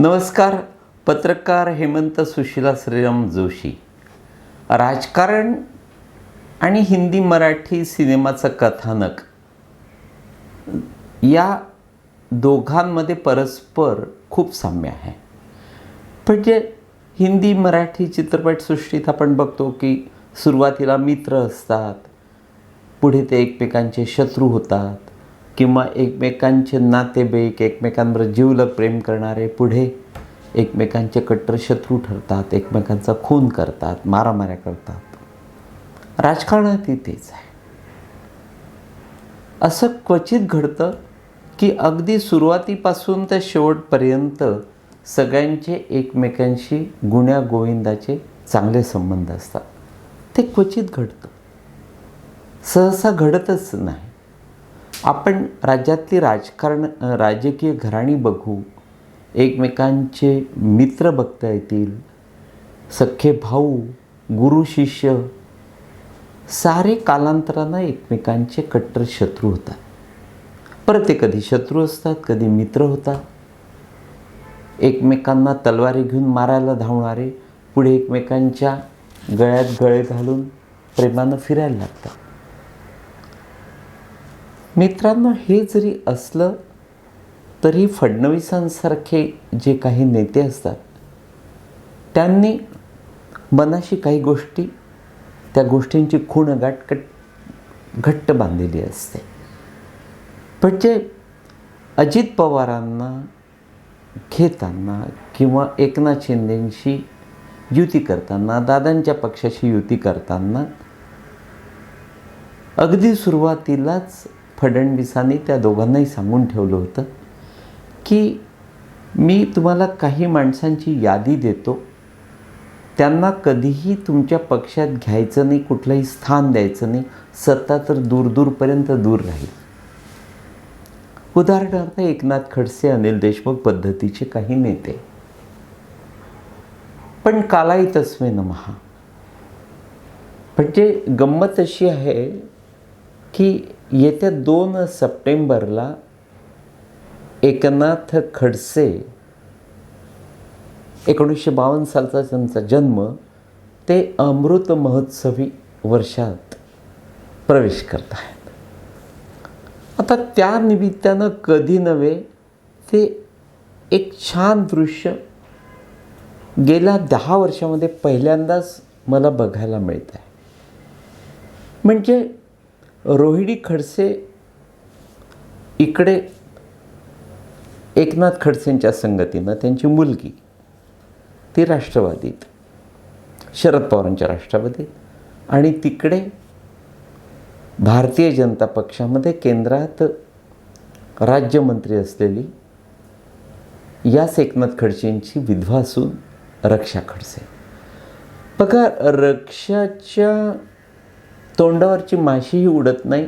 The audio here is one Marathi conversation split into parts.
नमस्कार. पत्रकार हेमंत सुशीला श्रीराम जोशी. राजकारण आणि हिंदी मराठी सिनेमाचं कथानक या दोघांमध्ये परस्पर खूप साम्य आहे. म्हणजे हिंदी मराठी चित्रपटसृष्टीत आपण बघतो की सुरुवातीला मित्र असतात, पुढे ते एकमेकांचे शत्रू होतात किंवा एकमेकांचे नातेवाईक, एकमेकांबरोबर जिवलग प्रेम करणारे पुढे एकमेकांचे कट्टर शत्रू ठरतात, एकमेकांचा खून करतात, मारामाऱ्या करतात. राजकारणातही तेच आहे. असं क्वचित घडतं की अगदी सुरुवातीपासून ते शेवटपर्यंत सगळ्यांचे एकमेकांशी गुण्यागोविंदाचे चांगले संबंध असतात. ते क्वचित घडतं, सहसा घडतच नाही. आपण राज्यातली राजकीय घराणी बघू, एकमेकांचे मित्र बघता येतील, सख्खे भाऊ, गुरु शिष्य सारे कालांतरानं एकमेकांचे कट्टर शत्रू होतात. परत ते कधी शत्रू असतात, कधी मित्र होतात. एकमेकांना तलवारी घेऊन मारायला धावणारे पुढे एकमेकांच्या गळ्यात गळे घालून प्रेमानं फिरायला लागतात. मित्रांनो, हे जरी असलं तरी फडणवीसांसारखे जे काही नेते असतात त्यांनी मनाशी काही गोष्टी, त्या गोष्टींची खूण घट्ट बांधलेली असते. म्हणजे अजित पवारांना घेताना किंवा एकनाथ शिंदेंशी युती करताना, दादांच्या पक्षाशी युती करताना अगदी सुरुवातीलाच फडणवीसांनी त्या दोघांनाही सांगून ठेवलं होतं की मी तुम्हाला काही माणसांची यादी देतो, त्यांना कधीही तुमच्या पक्षात घ्यायचं नाही, कुठलंही स्थान द्यायचं नाही, सत्ता तर दूरपर्यंत दूर राहील. उदाहरणार्थ एकनाथ खडसे, अनिल देशमुख पद्धतीचे काही नेते. पण कालाई तस्मै नमः. म्हणजे गंमत अशी आहे की येत्या 2 सप्टेंबरला एकनाथ खडसे, 1952 सालचा त्यांचा जन्म, ते अमृत महोत्सवी वर्षात प्रवेश करत आहेत. आता त्या निमित्तानं कधी नव्हे ते एक छान दृश्य गेल्या 10 वर्षामध्ये पहिल्यांदाच मला बघायला मिळत आहे. म्हणजे रोहिणी खडसे इकडे एकनाथ खडसेंच्या संगतीनं, त्यांची मुलगी ती राष्ट्रवादीत, शरद पवारांच्या राष्ट्रवादीत, आणि तिकडे भारतीय जनता पक्षामध्ये केंद्रात राज्यमंत्री असलेली याच एकनाथ खडसेंची विधवा सून रक्षा खडसे. बघा, रक्षाच्या तोंडावरची माशीही उडत नाही,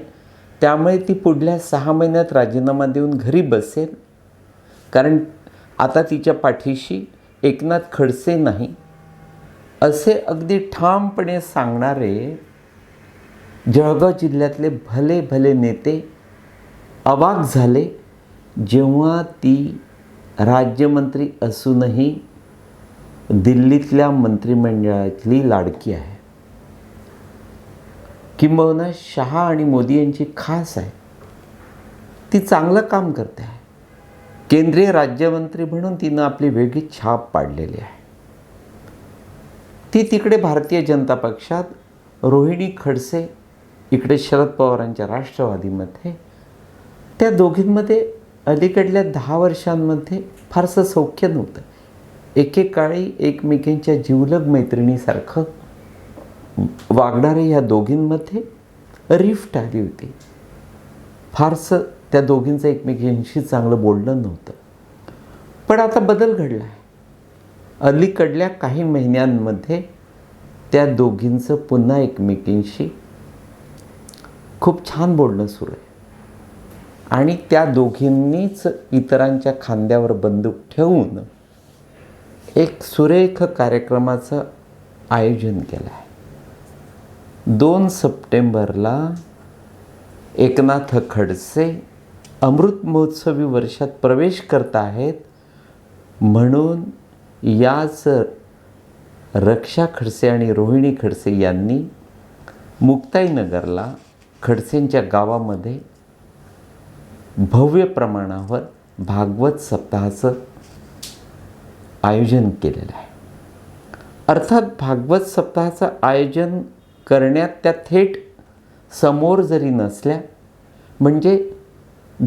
त्यामुळे ती पुढल्या 6 महिन्यात राजीनामा देऊन घरी बसेल. कारण आता तिच्या पाठीशी एकनाथ खडसे नाही, असे अगदी ठामपणे सांगणारे जळगाव जिल्ह्यातले भले भले नेते अवाक झाले जेव्हा ती राज्यमंत्री असूनही दिल्लीतल्या मंत्रिमंडळातली लाडकी आहे, किंबहुना शहा आणि मोदी यांची खास आहे. ती चांगलं काम करते आहे. केंद्रीय राज्यमंत्री म्हणून तिनं आपली वेगळी छाप पाडलेली आहे. ती तिकडे भारतीय जनता पक्षात, रोहिणी खडसे इकडे शरद पवारांच्या राष्ट्रवादीमध्ये. त्या दोघींमध्ये अलीकडल्या 10 वर्षांमध्ये फारसं सौख्य नव्हतं. एकेकाळी एकमेकांच्या जिवलग मैत्रिणीसारखं वागणारे या दोघींमध्ये रिफ्ट आली होती. फारसं त्या दोघींचं एकमेकांशी चांगलं बोलणं नव्हतं. पण आता बदल घडला आहे. अलीकडल्या काही महिन्यांमध्ये त्या दोघींचं पुन्हा एकमेकांशी खूप छान बोलणं सुरू आहे. आणि त्या दोघींनीच इतरांच्या खांद्यावर बंदूक ठेवून एक सुरेख कार्यक्रमाचं आयोजन केलं आहे. 2 सप्टेंबरला एकनाथ खडसे अमृत महोत्सवी वर्षात प्रवेश करत आहेत. म्हणून याच रक्षा खडसे आणि रोहिणी खडसे यांनी मुक्ताईनगरला खडसेंच्या गावामध्ये भव्य प्रमाणावर भागवत सप्ताहाचं आयोजन केलेलं आहे. अर्थात भागवत सप्ताहाचं आयोजन करण्यात त्या थेट समोर जरी नसल्या, म्हणजे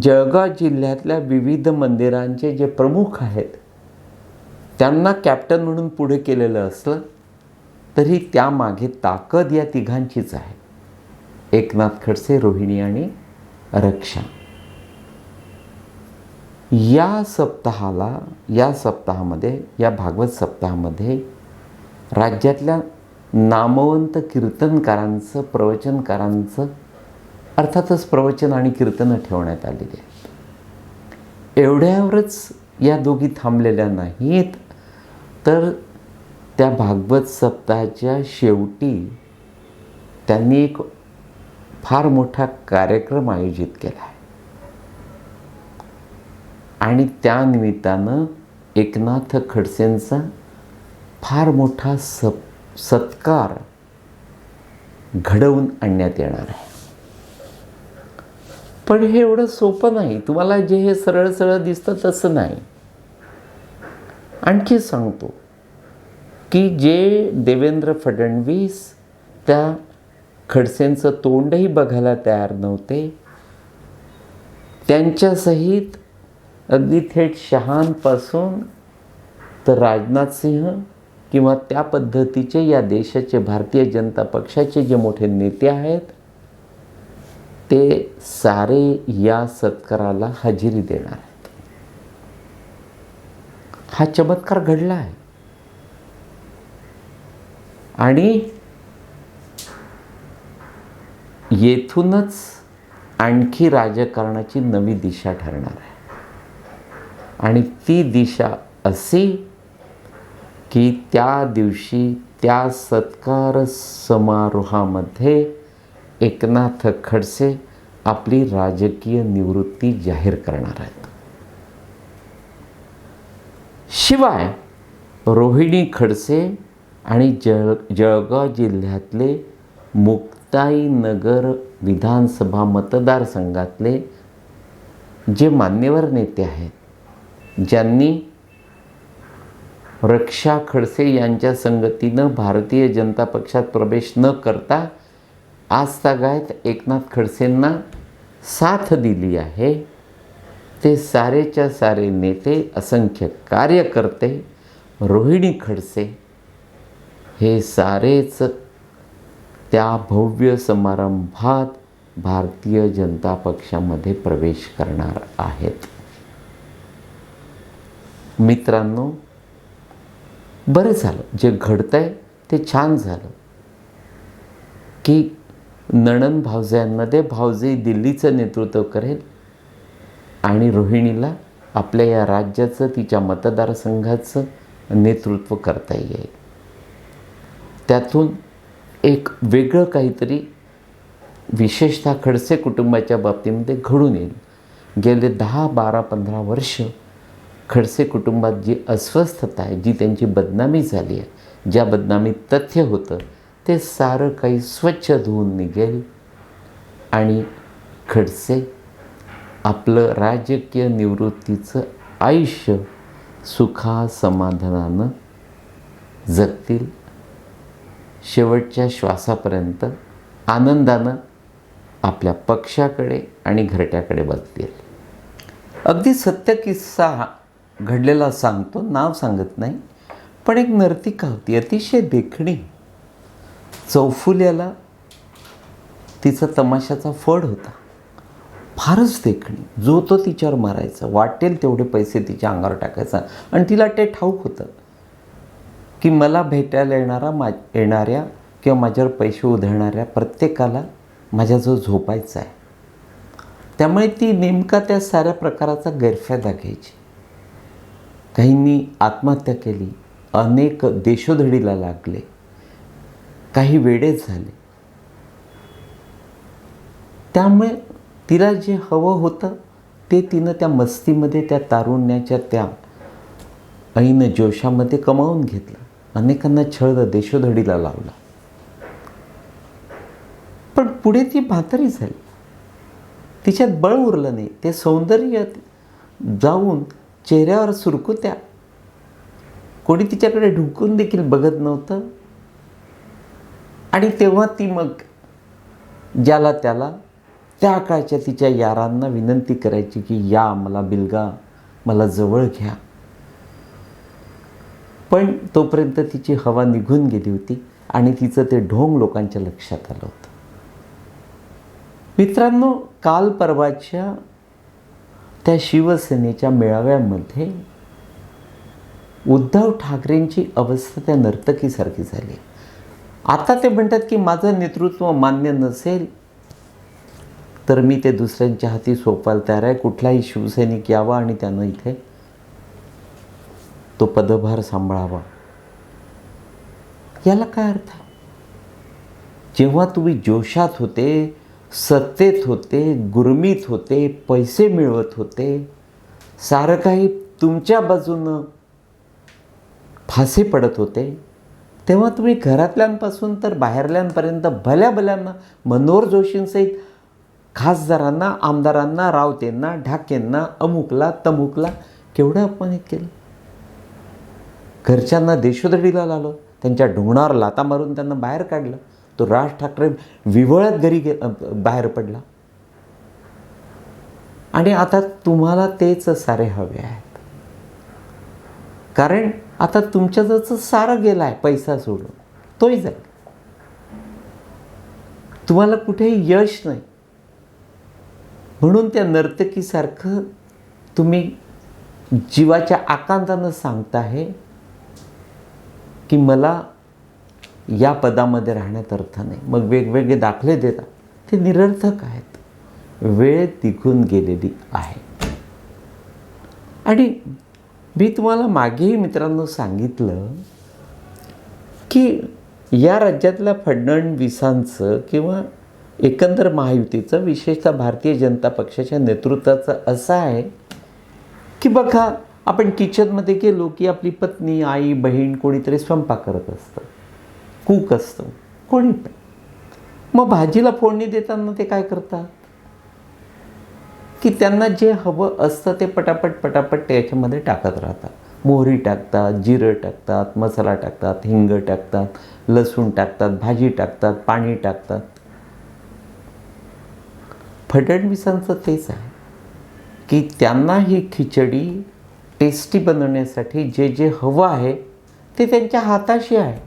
जळगाव जिल्ह्यातल्या विविध मंदिरांचे जे प्रमुख आहेत त्यांना कॅप्टन म्हणून पुढे केलेलं असलं तरी त्यामागे ताकद या तिघांचीच आहे. एकनाथ खडसे, रोहिणी आणि रक्षा. या सप्ताहामध्ये या भागवत सप्ताहामध्ये राज्यातल्या नामवंत कीर्तनकारांचं, प्रवचनकारांचं, अर्थातच प्रवचन आणि कीर्तनं ठेवण्यात आलेली आहेत. एवढ्यावरच या दोघी थांबलेल्या नाहीत, तर त्या भागवत सप्ताहाच्या शेवटी त्यांनी एक फार मोठा कार्यक्रम आयोजित केला आहे आणि त्या निमित्तानं एकनाथ खडसेंचा फार मोठा सत्कार घडवून आणण्यात येणार आहे. पण हे एवढं सोपं नाही. तुम्हाला जे हे सरळ सरळ दिसतं तसं नाही. आणखी सांगतो की जे देवेंद्र फडणवीस त्या खडसेंचं तोंडही बघायला तयार नव्हते, त्यांच्यासहित अगदी थेट शहांपासून तर राजनाथ सिंह किंवा त्या पद्धतीचे या देशाचे, भारतीय जनता पक्षाचे जे मोठे नेते आहेत ते सारे या सत्काराला हजेरी देणार आहेत. हा चमत्कार घडला आहे आणि येथूनच आणखी राजकारणाची नवी दिशा ठरणार आहे. आणि ती दिशा अशी की त्या दिवशी त्या सत्कार समारोहामध्ये एकनाथ खडसे आपली राजकीय निवृत्ती जाहीर करणार आहेत. शिवाय रोहिणी खडसे आणि जळगाव जिल्ह्यातले मुक्ताईनगर विधानसभा मतदारसंघातले जे मान्यवर नेते आहेत, ज्यांनी रक्षा खडसे यांच्या संगतीनं भारतीय जनता पक्षात प्रवेश न करता आजतागायत एकनाथ खडसेंना साथ दिली आहे, ते सारेच्या सारे नेते, असंख्य कार्यकर्ते, रोहिणी खडसे हे सारेच त्या भव्य समारंभात भारतीय जनता पक्षामध्ये प्रवेश करणार आहेत. मित्रांनो, बरं झालं, जे घडतंय ते छान झालं की नणंद भावजायांमध्ये भावजाई दिल्लीचं नेतृत्व करेल आणि रोहिणीला आपल्या या राज्याचं, तिच्या मतदारसंघाचं नेतृत्व करता येईल. त्यातून एक वेगळं काहीतरी विशेषतः खडसे कुटुंबाच्या बाबतीमध्ये घडून येईल. गेले 10, 12, 15 वर्ष खडसे कुटुंबात जी अस्वस्थता आहे, जी त्यांची बदनामी झाली आहे, ज्या बदनामीत तथ्य होतं ते सारं काही स्वच्छ धुवून निघेल आणि खडसे आपलं राजकीय निवृत्तीचं आयुष्य सुखासमाधानानं जगतील. शेवटच्या श्वासापर्यंत आनंदानं आपल्या पक्षाकडे आणि घरट्याकडे बघतील. अगदी सत्य किस्सा घडलेला सांगतो, नाव सांगत नाही. पण एक नर्तिका होती, अतिशय देखणी. चौफुल्याला तिचा तमाशाचा फड होता. फारच देखणी. जो तो तिच्यावर मारायचा, वाटेल तेवढे पैसे तिच्या अंगावर टाकायचा. आणि तिला ते ठाऊक होतं की मला भेटायला येणाऱ्या किंवा माझ्यावर पैसे उधळणाऱ्या प्रत्येकाला माझ्याजवळ झोपायचं आहे. त्यामुळे ती नेमका त्या साऱ्या प्रकाराचा गैरफायदा घ्यायची. काहींनी आत्महत्या केली, अनेक देशोधडीला लागले, काही वेडे झाले. त्यामुळे तिला जे हवं होतं ते तिनं त्या मस्तीमध्ये, त्या तारुण्याच्या त्या ऐन जोशामध्ये कमावून घेतलं, अनेकांना छळ देशोधडीला लावला. पण पुढे ती म्हातारी झाली, तिच्यात बळ उरलं नाही. ते सौंदर्य जाऊन चेहऱ्यावर सुरकुत्या, कोणी तिच्याकडे ढुंकून देखील बघत नव्हतं. आणि तेव्हा ती मग ज्याला त्याला, त्या काळच्या तिच्या यारांना विनंती करायची की या, मला बिलगा, मला जवळ घ्या. पण तोपर्यंत तिची हवा निघून गेली होती आणि तिचं ते ढोंग लोकांच्या लक्षात आलं होतं. मित्रांनो, काल परवाच्या त्या शिवसेनेच्या मेळाव्यामध्ये उद्धव ठाकरेंची अवस्था त्या नर्तकीसारखी झाली. आता ते म्हणतात की माझं नेतृत्व मान्य नसेल तर मी ते दुसऱ्यांच्या हाती सोपवायला तयार आहे. कुठलाही शिवसैनिक यावा आणि त्यानं इथे तो पदभार सांभाळावा. याला काय अर्थ आहे? जेव्हा तुम्ही जोशात होते, सत्तेत होते, गुरमीत होते, पैसे मिळवत होते, सारं काही तुमच्या बाजूनं फासे पडत होते, तेव्हा तुम्ही घरातल्यांपासून तर बाहेरल्यांपर्यंत भल्या भल्यांना मनोहर जोशींसहित खासदारांना, आमदारांना, रावतेंना, ढाकेंना, अमुकला तमुकला केवढं अपमानित केलं. घरच्यांना देशोधडीला लावलं, त्यांच्या ढोंगणावर लाता मारून त्यांना बाहेर काढलं. तो राज ठाकरे विवळत घरी बाहेर पडला. आणि आता तुम्हाला तेच सारे हवे आहेत, कारण आता तुमच्याजवळचं सारं गेलं आहे. पैसा सोडून तोही जाईल. तुम्हाला कुठेही यश नाही. म्हणून त्या नर्तकीसारखं तुम्ही जीवाच्या आकांतानं सांगताय की मला या पदामध्ये राहण्यात अर्थ नाही. मग वेगवेगळे दाखले देता, ते निरर्थक आहेत. वेळ निघून गेलेली आहे. आणि मी तुम्हाला मागेही मित्रांनो सांगितलं की या राज्यातल्या फडणवीसांचं किंवा एकंदर महायुतीचं, विशेषतः भारतीय जनता पक्षाच्या नेतृत्वाचं असं आहे की बघा, आपण किचनमध्ये गेलो की आपली पत्नी, आई, बहीण कोणीतरी स्वयंपाक करत असतं, कूक असतं, कोणी पण. मग भाजीला फोडणी देताना ते काय करतात की त्यांना जे हवं असतं ते पटापट पटापट त्याच्यामध्ये टाकत राहतात. मोहरी टाकतात, जिरं टाकतात, मसाला टाकतात, हिंग टाकतात, लसूण टाकतात, भाजी टाकतात, पाणी टाकतात. फडणवीसांचं तेच आहे की त्यांना ही खिचडी टेस्टी बनवण्यासाठी जे जे हवं आहे ते त्यांच्या हाताशी आहे.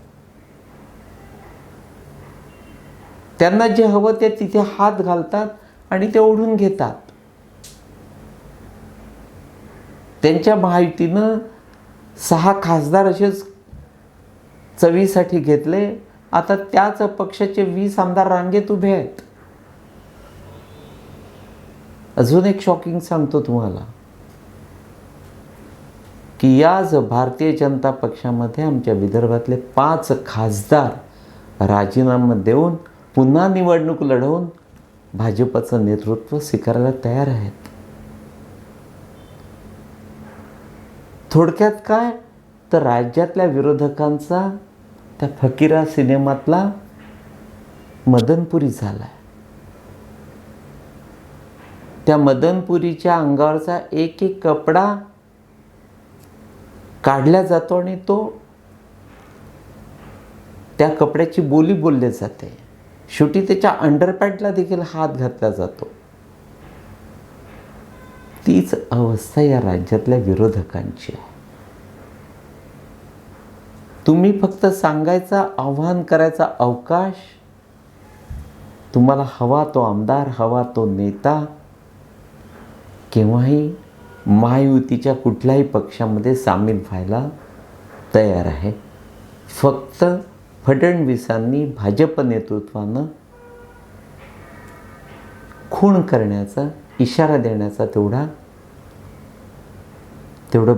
त्यांना जे हवं ते तिथे हात घालतात आणि ते ओढून घेतात. त्यांच्या महायुतीनं 6 खासदार असेच चवीसाठी घेतले. आता त्याच पक्षाचे 20 आमदार रांगेत उभे आहेत. अजून एक शॉकिंग सांगतो तुम्हाला की याच भारतीय जनता पक्षामध्ये आमच्या विदर्भातले 5 खासदार राजीनामा देऊन पुन्हा निवडणूक लढवून भाजपचं नेतृत्व स्वीकारायला तयार आहेत. थोडक्यात काय, तर राज्यातल्या विरोधकांचा त्या फकीरा सिनेमातला मदनपुरी झाला आहे. त्या मदनपुरीच्या अंगावरचा एक एक कपडा काढला जातो आणि तो त्या कपड्याची बोली बोलली जाते. शेवटी त्याच्या अंडरपॅन्टला देखील हात घातला जातो. तीच अवस्था या राज्यातल्या विरोधकांची आहे. तुम्ही फक्त सांगायचा, आव्हान करायचा अवकाश, तुम्हाला हवा तो आमदार, हवा तो नेता केव्हाही महायुतीच्या कुठल्याही पक्षामध्ये सामील व्हायला तयार आहे. फक्त फडणवीसांनी भाजप नेतृत्वानं खून करण्याचा इशारा देण्याचा तेवढं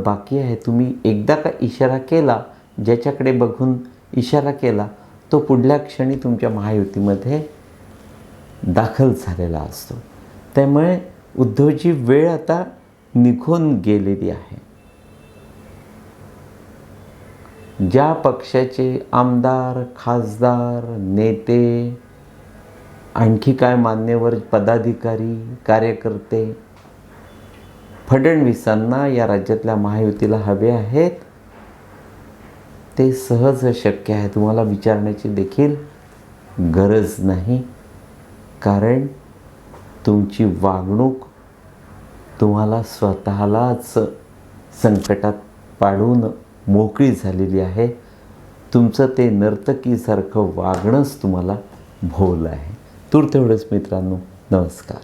बाकी आहे. तुम्ही एकदा का इशारा केला, ज्याच्याकडे बघून इशारा केला, तो पुढल्या क्षणी तुमच्या महायुतीमध्ये दाखल झालेला असतो. त्यामुळे उद्धवची वेळ आता निघून गेलेली आहे. ज्या पक्षाचे आमदार, खासदार, नेते, आणखी काय मान्यवर पदाधिकारी, कार्यकर्ते फडणवीसांना या राज्यातल्या महायुतीला हवे आहेत, ते सहज शक्य आहे. तुम्हाला विचारण्याची देखील गरज नाही, कारण तुमची वागणूक तुम्हाला स्वतःलाच संकटात पाडून मोकळी झालेली आहे. तुमचं ते नर्तकीसारखं वागणंच तुम्हाला भोवलं आहे. तूर्त एवढंच मित्रांनो. नमस्कार.